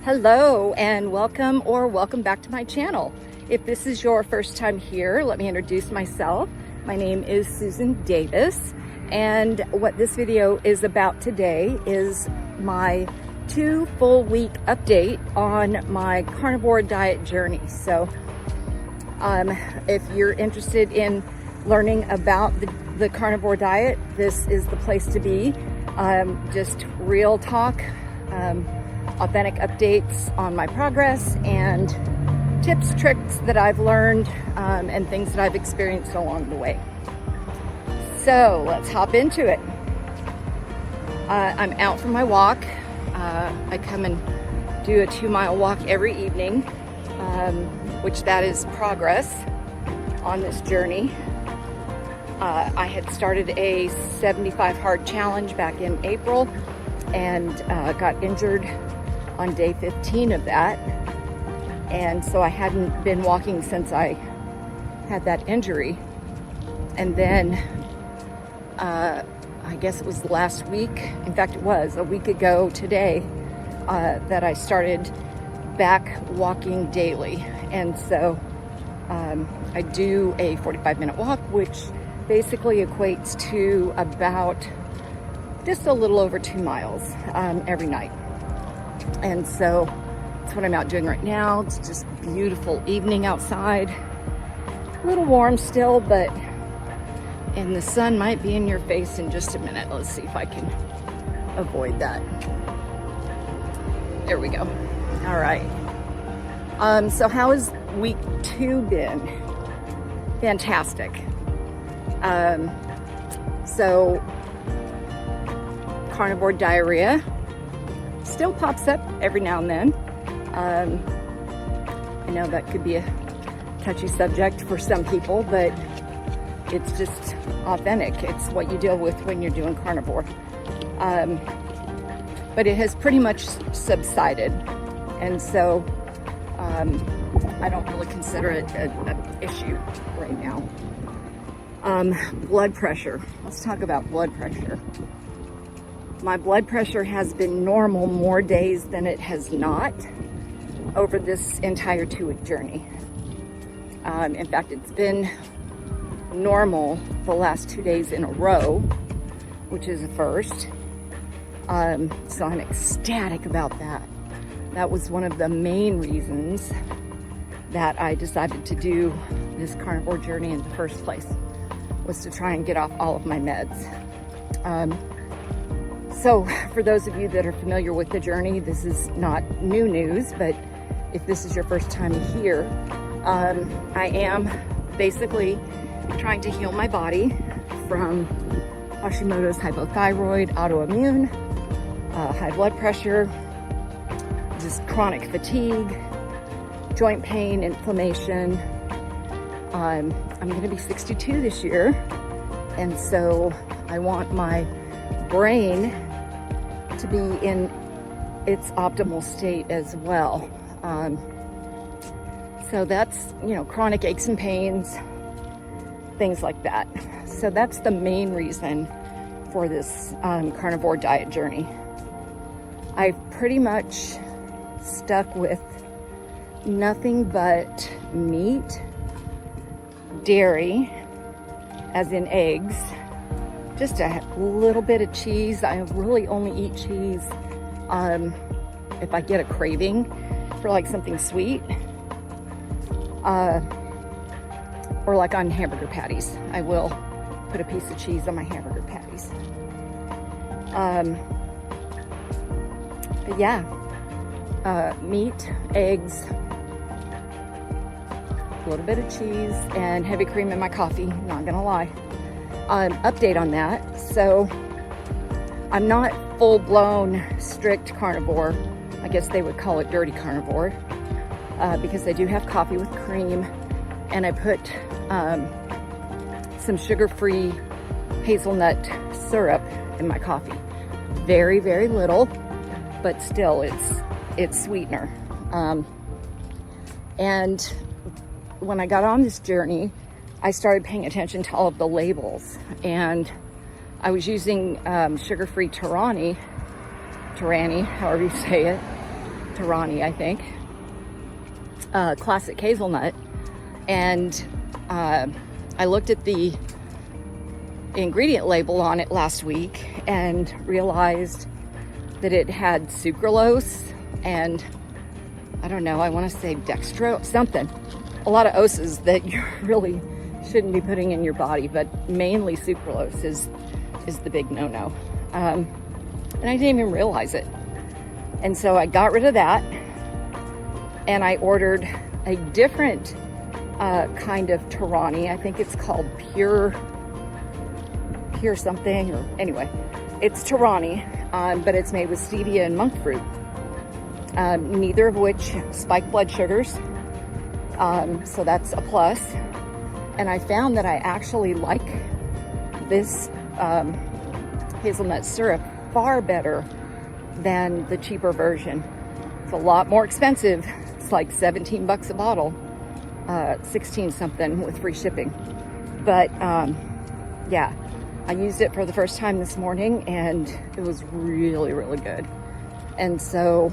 Hello and welcome back to my channel. If this is your first time here, let me introduce myself. My name is Susan Davis, and what this video is about today is my 2 full week update on my carnivore diet journey. So if you're interested in learning about the carnivore diet, this is the place to be. Just real talk, authentic updates on my progress and tips, tricks that I've learned, and things that I've experienced along the way. So let's hop into it. I'm out for my walk. I come and do a 2-mile walk every evening, which that is progress on this journey. I had started a 75 hard challenge back in April and got injured on day 15 of that. And so I hadn't been walking since I had that injury. And then I guess it was last week, in fact it was a week ago today, that I started back walking daily. And so I do a 45-minute walk, which basically equates to about just a little over 2 miles every night. And so that's what I'm out doing right now. It's just beautiful evening outside. A little warm still, and the sun might be in your face in just a minute. Let's see if I can avoid that. There we go. All right. So how has week 2 been? Fantastic. So carnivore diarrhea still pops up every now and then. I know that could be a touchy subject for some people, but it's just authentic. It's what you deal with when you're doing carnivore. But it has pretty much subsided, and so I don't really consider it an issue right now. Blood pressure. Let's talk about blood pressure. My blood pressure has been normal more days than it has not over this entire 2-week journey. In fact, it's been normal the last 2 days in a row, which is a first. So I'm ecstatic about that. That was one of the main reasons that I decided to do this carnivore journey in the first place, was to try and get off all of my meds. So for those of you that are familiar with the journey, this is not new news, but if this is your first time here, I am basically trying to heal my body from Hashimoto's hypothyroid, autoimmune, high blood pressure, just chronic fatigue, joint pain, inflammation. I'm going to be 62 this year, and so I want my brain to be in its optimal state as well. So that's, chronic aches and pains, things like that. So that's the main reason for this carnivore diet journey. I've pretty much stuck with nothing but meat, dairy, as in eggs, just a little bit of cheese. I really only eat cheese if I get a craving for like something sweet, or like on hamburger patties. I will put a piece of cheese on my hamburger patties. But yeah, meat, eggs, a little bit of cheese, and heavy cream in my coffee, not gonna lie. Update on that. So I'm not full-blown strict carnivore. I guess they would call it dirty carnivore, because I do have coffee with cream, and I put some sugar-free hazelnut syrup in my coffee. Very, very little, but still it's sweetener. And when I got on this journey, I started paying attention to all of the labels, and I was using sugar-free Torani, however you say it, Tarani, I think, classic hazelnut, and I looked at the ingredient label on it last week and realized that it had sucralose and I don't know, I want to say dextro, something. A lot of oses that you really shouldn't be putting in your body, but mainly sucralose is the big no-no. And I didn't even realize it. And so I got rid of that and I ordered a different kind of Tarani. I think it's called pure something, or anyway, it's Tarani, but it's made with stevia and monk fruit, neither of which spike blood sugars, so that's a plus. And I found that I actually like this hazelnut syrup far better than the cheaper version. It's a lot more expensive. It's like 17 bucks a bottle, 16 something with free shipping. But yeah, I used it for the first time this morning and it was really, really good. And so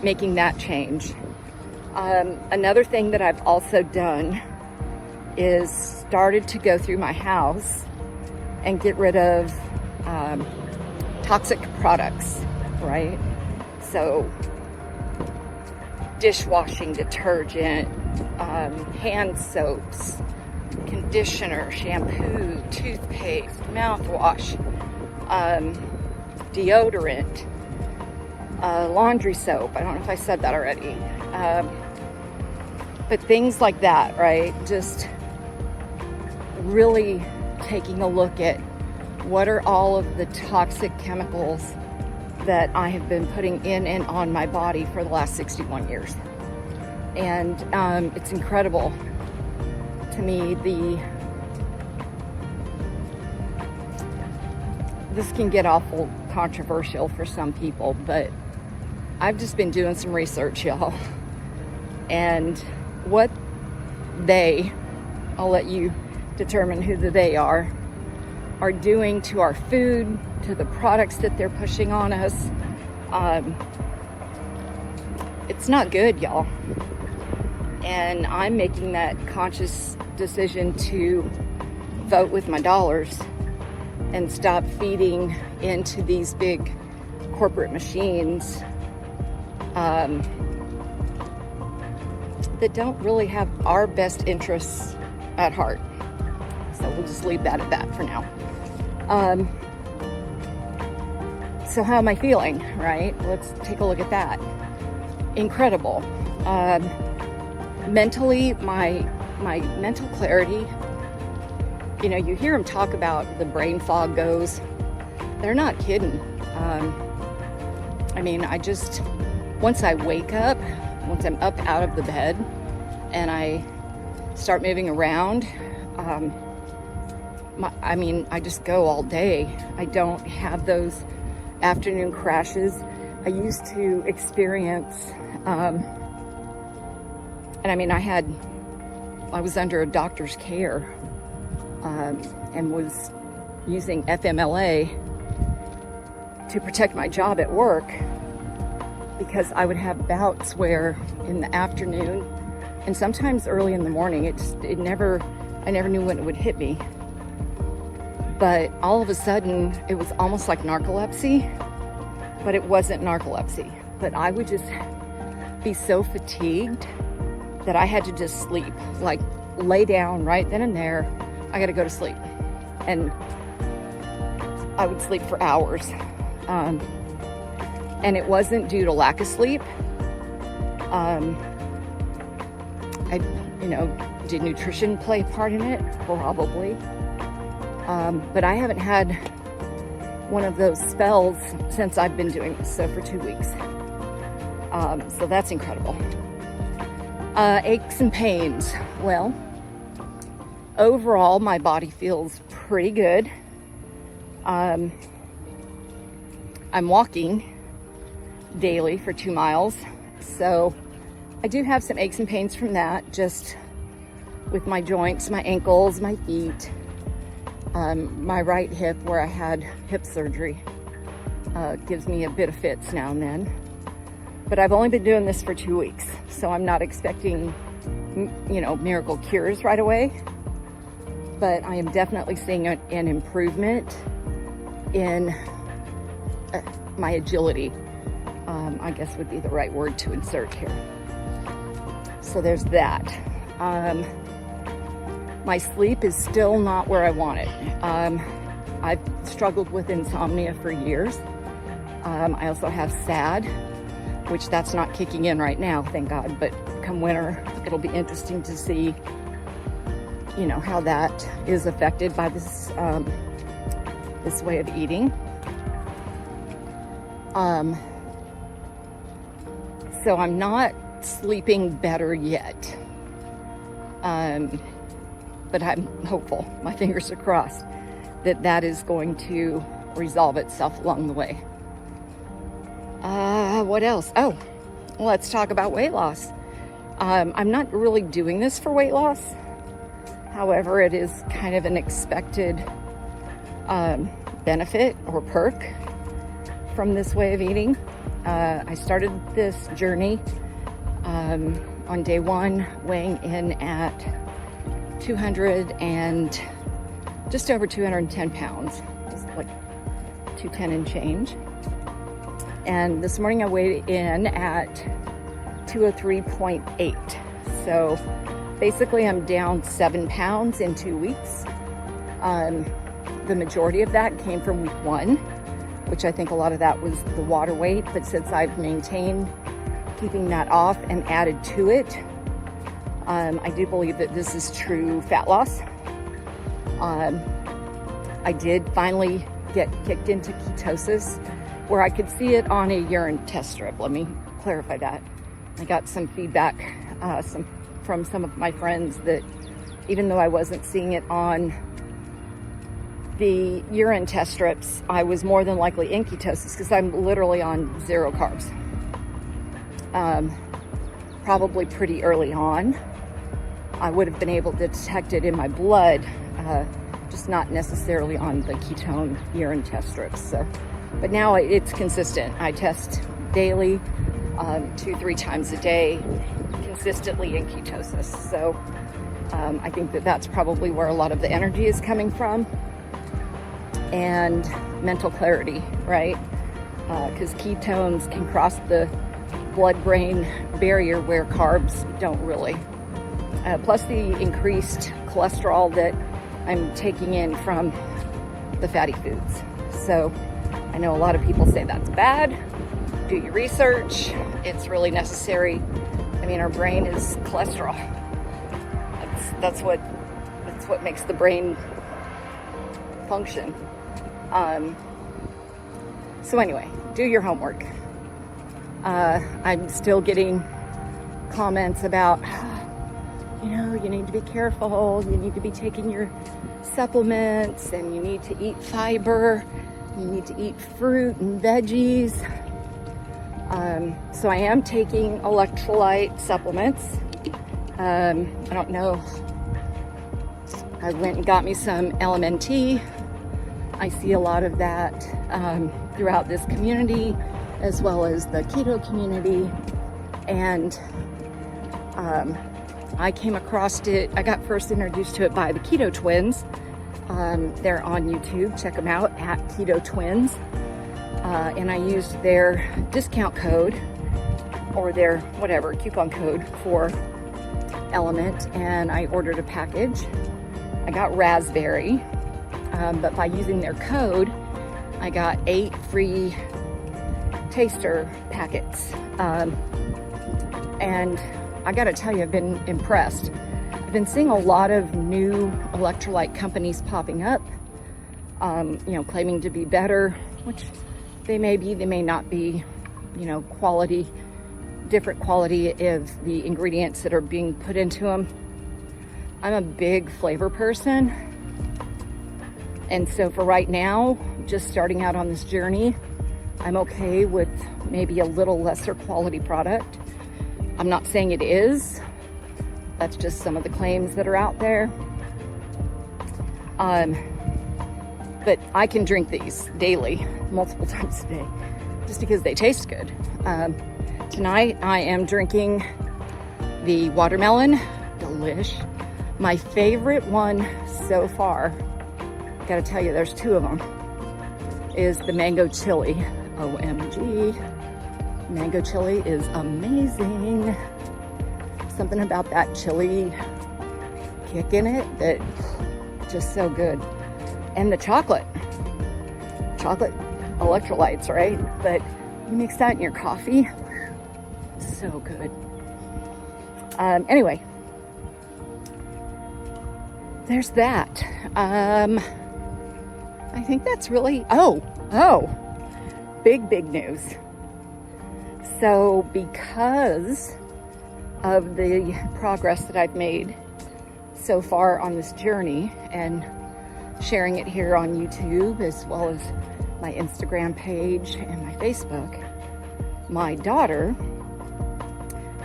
making that change. Another thing that I've also done is started to go through my house and get rid of toxic products, right? So dishwashing detergent, hand soaps, conditioner, shampoo, toothpaste, mouthwash, deodorant, laundry soap. I don't know if I said that already. But things like that, right? Just really taking a look at what are all of the toxic chemicals that I have been putting in and on my body for the last 61 years. And it's incredible to me. This can get awful controversial for some people, but I've just been doing some research, y'all. And what I'll let you determine who the they are doing to our food, to the products that they're pushing on us. It's not good, y'all. And I'm making that conscious decision to vote with my dollars and stop feeding into these big corporate machines that don't really have our best interests at heart. So we'll just leave that at that for now. So how am I feeling, right? Let's take a look at that. Incredible. Mentally, my mental clarity, you know, you hear them talk about the brain fog goes. They're not kidding. I mean, once I wake up, once I'm up out of the bed and I start moving around, I just go all day. I don't have those afternoon crashes I used to experience. And I mean, I was under a doctor's care and was using FMLA to protect my job at work, because I would have bouts where in the afternoon and sometimes early in the morning, I never knew when it would hit me. But all of a sudden, it was almost like narcolepsy, but it wasn't narcolepsy. But I would just be so fatigued that I had to just sleep, like lay down right then and there. I got to go to sleep. And I would sleep for hours. And it wasn't due to lack of sleep. Did nutrition play a part in it? Probably. But I haven't had one of those spells since I've been doing this, so for 2 weeks. So that's incredible. Aches and pains. Well, overall, my body feels pretty good. I'm walking daily for 2 miles, so I do have some aches and pains from that, just with my joints, my ankles, my feet, my right hip where I had hip surgery. gives me a bit of fits now and then. But I've only been doing this for 2 weeks, so I'm not expecting, you know, miracle cures right away. But I am definitely seeing an improvement in my agility, I guess would be the right word to insert here. So there's that. My sleep is still not where I want it. I've struggled with insomnia for years. I also have SAD, which that's not kicking in right now, thank God, but come winter, it'll be interesting to see, you know, how that is affected by this, this way of eating. So I'm not sleeping better yet, but I'm hopeful, my fingers are crossed, that that is going to resolve itself along the way. What else? Oh, let's talk about weight loss. I'm not really doing this for weight loss. However, it is kind of an expected benefit or perk from this way of eating. I started this journey on day one, weighing in at 200 and just over 210 pounds. It's like 210 and change. And this morning I weighed in at 203.8. So basically I'm down 7 pounds in 2 weeks. The majority of that came from week 1, which I think a lot of that was the water weight. But since I've maintained keeping that off and added to it, I do believe that this is true fat loss. I did finally get kicked into ketosis, where I could see it on a urine test strip. Let me clarify that. I got some feedback from some of my friends that even though I wasn't seeing it on the urine test strips, I was more than likely in ketosis because I'm literally on 0 carbs. Probably pretty early on. I would have been able to detect it in my blood, just not necessarily on the ketone urine test strips. So, but now it's consistent. I test daily, 2-3 times a day, consistently in ketosis. So I think that that's probably where a lot of the energy is coming from, and mental clarity, right? Because ketones can cross the blood-brain barrier where carbs don't really. Plus the increased cholesterol that I'm taking in from the fatty foods. So I know a lot of people say that's bad. Do your research. It's really necessary. I mean, our brain is cholesterol. That's what makes the brain function. So anyway, do your homework. I'm still getting comments about, you know, you need to be careful, you need to be taking your supplements, and you need to eat fiber, you need to eat fruit and veggies. So I am taking electrolyte supplements. I don't know, I went and got me some LMNT. I see a lot of that throughout this community, as well as the keto community. And I came across it, I got first introduced to it by the Keto Twins. They're on YouTube, check them out, at Keto Twins. And I used their discount code, or their whatever, coupon code for Element, and I ordered a package. I got raspberry, but by using their code, I got 8 free taster packets. And I gotta tell you, I've been impressed. I've been seeing a lot of new electrolyte companies popping up, you know, claiming to be better, which they may be, they may not be, you know, quality, different quality of the ingredients that are being put into them. I'm a big flavor person. And so for right now, just starting out on this journey, I'm okay with maybe a little lesser quality product. I'm not saying it is. That's just some of the claims that are out there. but I can drink these daily, multiple times a day, just because they taste good. Tonight I am drinking the watermelon, delish. My favorite one so far, gotta tell you, there's two of them, is the mango chili. OMG, mango chili is amazing. Something about that chili kick in it that just so good. And the chocolate electrolytes, right? But you mix that in your coffee, so good. Anyway, there's that. I think that's really, big news. So because of the progress that I've made so far on this journey and sharing it here on YouTube as well as my Instagram page and my Facebook, my daughter,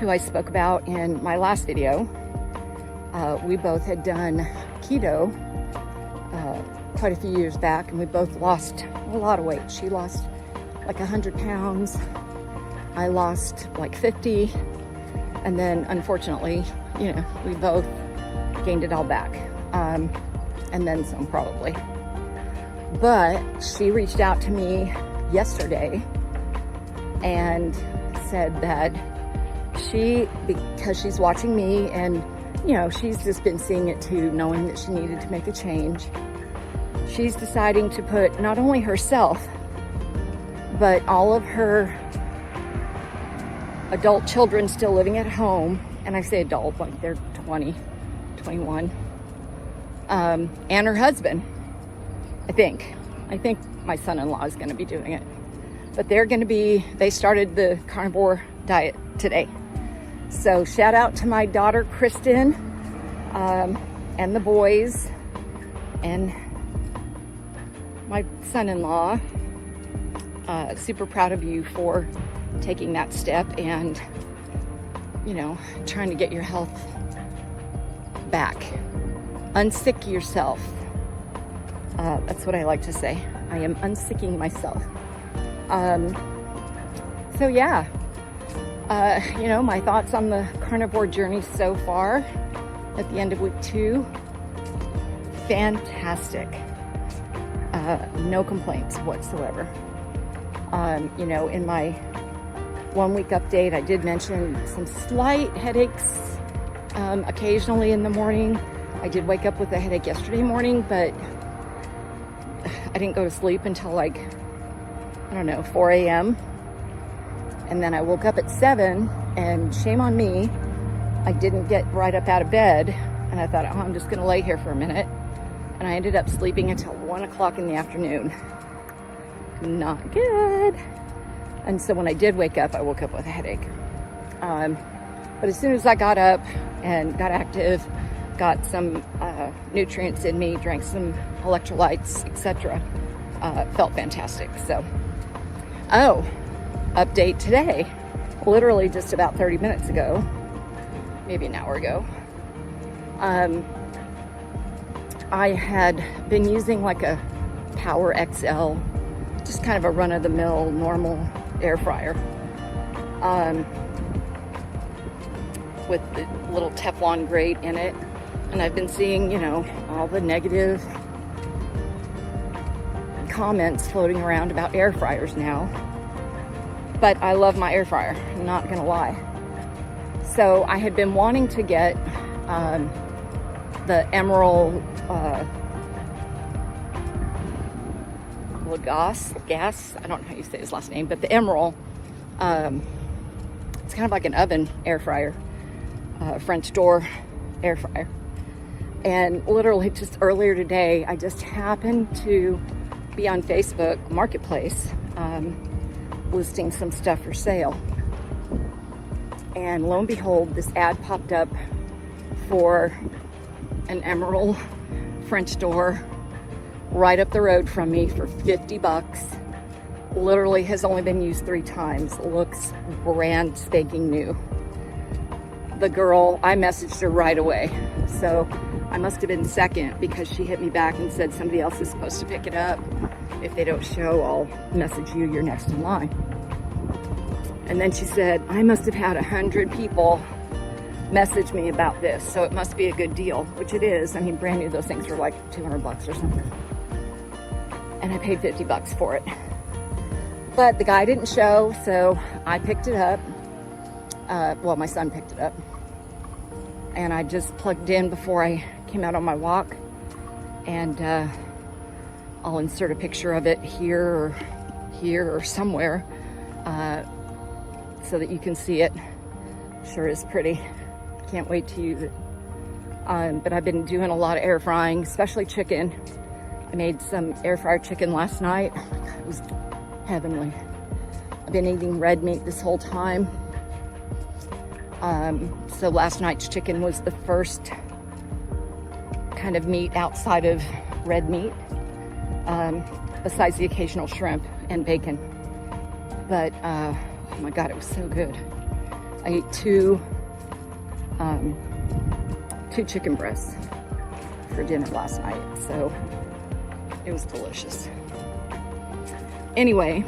who I spoke about in my last video, we both had done keto quite a few years back, and we both lost a lot of weight. She lost like 100 pounds. I lost like 50. And then unfortunately, we both gained it all back. And then some probably. But she reached out to me yesterday and said that because she's watching me and, she's just been seeing it too, knowing that she needed to make a change. She's deciding to put not only herself, but all of her adult children still living at home, and I say adult, like they're 20, 21, and her husband, I think my son-in-law is going to be doing it, but they started the carnivore diet today. So shout out to my daughter, Kristen, and the boys, and my son-in-law. Super proud of you for taking that step and, trying to get your health back. Unsick yourself. That's what I like to say. I am unsicking myself. So yeah, my thoughts on the carnivore journey so far at the end of week 2, fantastic. No complaints whatsoever. In my 1 week update, I did mention some slight headaches occasionally in the morning. I did wake up with a headache yesterday morning, but I didn't go to sleep until 4 a.m. And then I woke up at 7, and shame on me, I didn't get right up out of bed, and I thought, I'm just gonna lay here for a minute. And I ended up sleeping until 1 o'clock in the afternoon. Not good. And so when I did wake up, I woke up with a headache. But as soon as I got up and got active, got some nutrients in me, drank some electrolytes, etc., felt fantastic. So, update today, literally just about 30 minutes ago, maybe an hour ago, I had been using like a Power XL, just kind of a run-of-the-mill normal air fryer, with the little Teflon grate in it. And I've been seeing, all the negative comments floating around about air fryers now. But I love my air fryer, I'm not gonna lie. So I had been wanting to get the Emerald gas, I don't know how you say his last name, but the Emerald, it's kind of like an oven air fryer, French door air fryer. And literally just earlier today, I just happened to be on Facebook Marketplace, listing some stuff for sale. And lo and behold, this ad popped up for an Emerald French door right up the road from me for 50 bucks. Literally has only been used 3 times. Looks brand spanking new. the girl, I messaged her right away. So I must have been second because she hit me back and said somebody else is supposed to pick it up. If they don't show, I'll message you, you're next in line. And then she said, I must have had 100 people message me about this, so it must be a good deal, which it is. I mean, brand new, those things were like 200 bucks or something. And I paid 50 bucks for it. But the guy didn't show, so I picked it up. Well, my son picked it up. And I just plugged in before I came out on my walk. And I'll insert a picture of it here or somewhere so that you can see it. Sure is pretty. Can't wait to use it. But I've been doing a lot of air frying, especially chicken. I made some air fryer chicken last night. Oh my God, it was heavenly. I've been eating red meat this whole time. So last night's chicken was the first kind of meat outside of red meat, besides the occasional shrimp and bacon. But oh my God, it was so good. I ate two chicken breasts for dinner last night, so it was delicious. Anyway,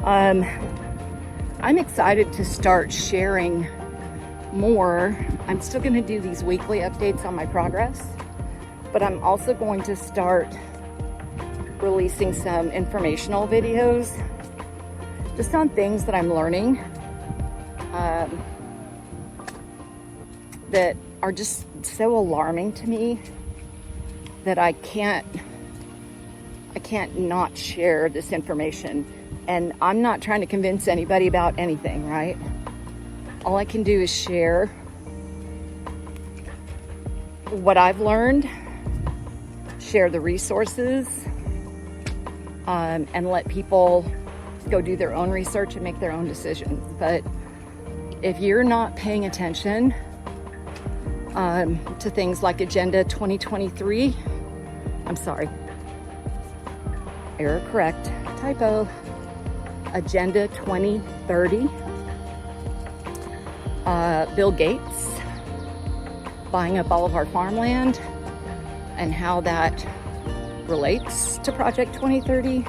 I'm excited to start sharing more. I'm still going to do these weekly updates on my progress, but I'm also going to start releasing some informational videos just on things that I'm learning that are just so alarming to me that I can't not share this information. And I'm not trying to convince anybody about anything, right? All I can do is share what I've learned, share the resources, and let people go do their own research and make their own decisions. But if you're not paying attention to things like Agenda 2023, I'm sorry, error correct, typo, Agenda 2030, Bill Gates buying up all of our farmland and how that relates to Project 2030,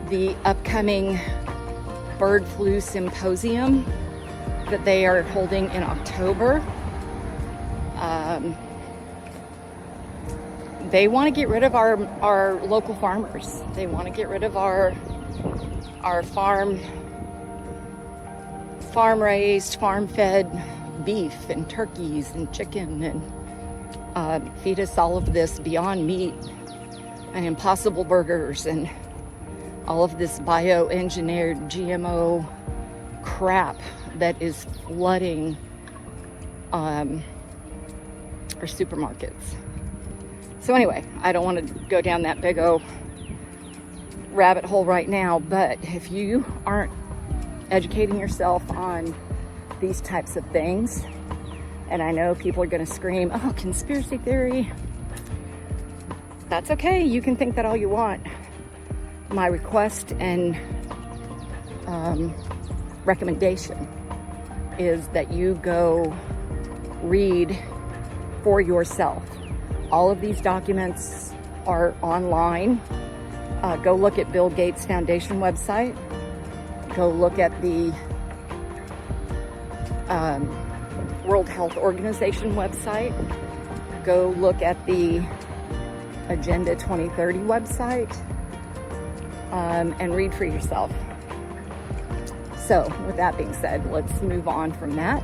the upcoming bird flu symposium that they are holding in October. They want to get rid of our local farmers. They want to get rid of our farm-raised, farm-fed beef and turkeys and chicken, and feed us all of this Beyond Meat and Impossible Burgers and all of this bioengineered GMO crap that is flooding our supermarkets. So anyway, I don't want to go down that big old rabbit hole right now, but if you aren't educating yourself on these types of things, and I know people are going to scream, oh, conspiracy theory. That's okay. You can think that all you want. My request and recommendation is that you go read for yourself. All of these documents are online. Go look at Bill Gates Foundation website. Go look at the World Health Organization website. Go look at the Agenda 2030 website, and read for yourself. So with that being said, let's move on from that.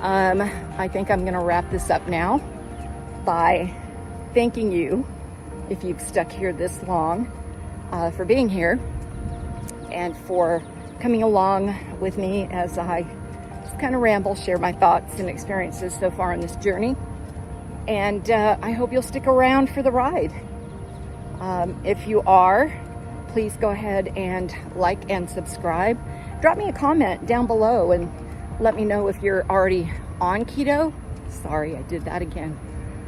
I think I'm going to wrap this up now by thanking you, if you've stuck here this long, for being here and for coming along with me as I just kind of ramble, share my thoughts and experiences so far on this journey. And I hope you'll stick around for the ride. If you are, please go ahead and like and subscribe. Drop me a comment down below and let me know if you're already on keto. Sorry, I did that again.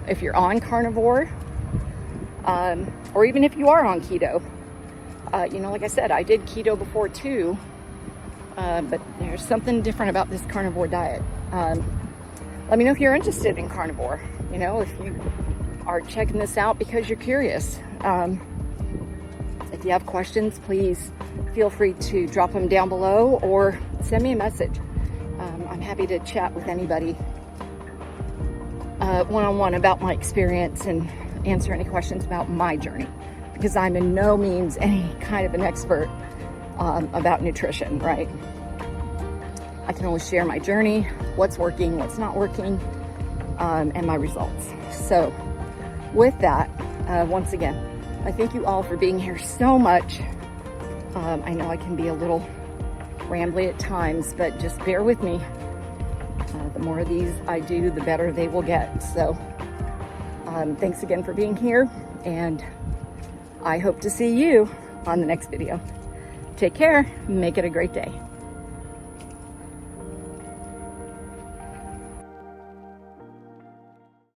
If you're on carnivore, or even if you are on keto. Like I said, I did keto before too, but there's something different about this carnivore diet. Let me know if you're interested in carnivore. You know, if you are checking this out because you're curious. If you have questions, please feel free to drop them down below or send me a message. I'm happy to chat with anybody one-on-one about my experience and answer any questions about my journey, because I'm in no means any kind of an expert about nutrition, right? I can only share my journey, what's working, what's not working, and my results. So with that, once again, I thank you all for being here so much. I know I can be a little rambly at times, but just bear with me. The more of these I do, the better they will get. So thanks again for being here, and I hope to see you on the next video. Take care. Make it a great day.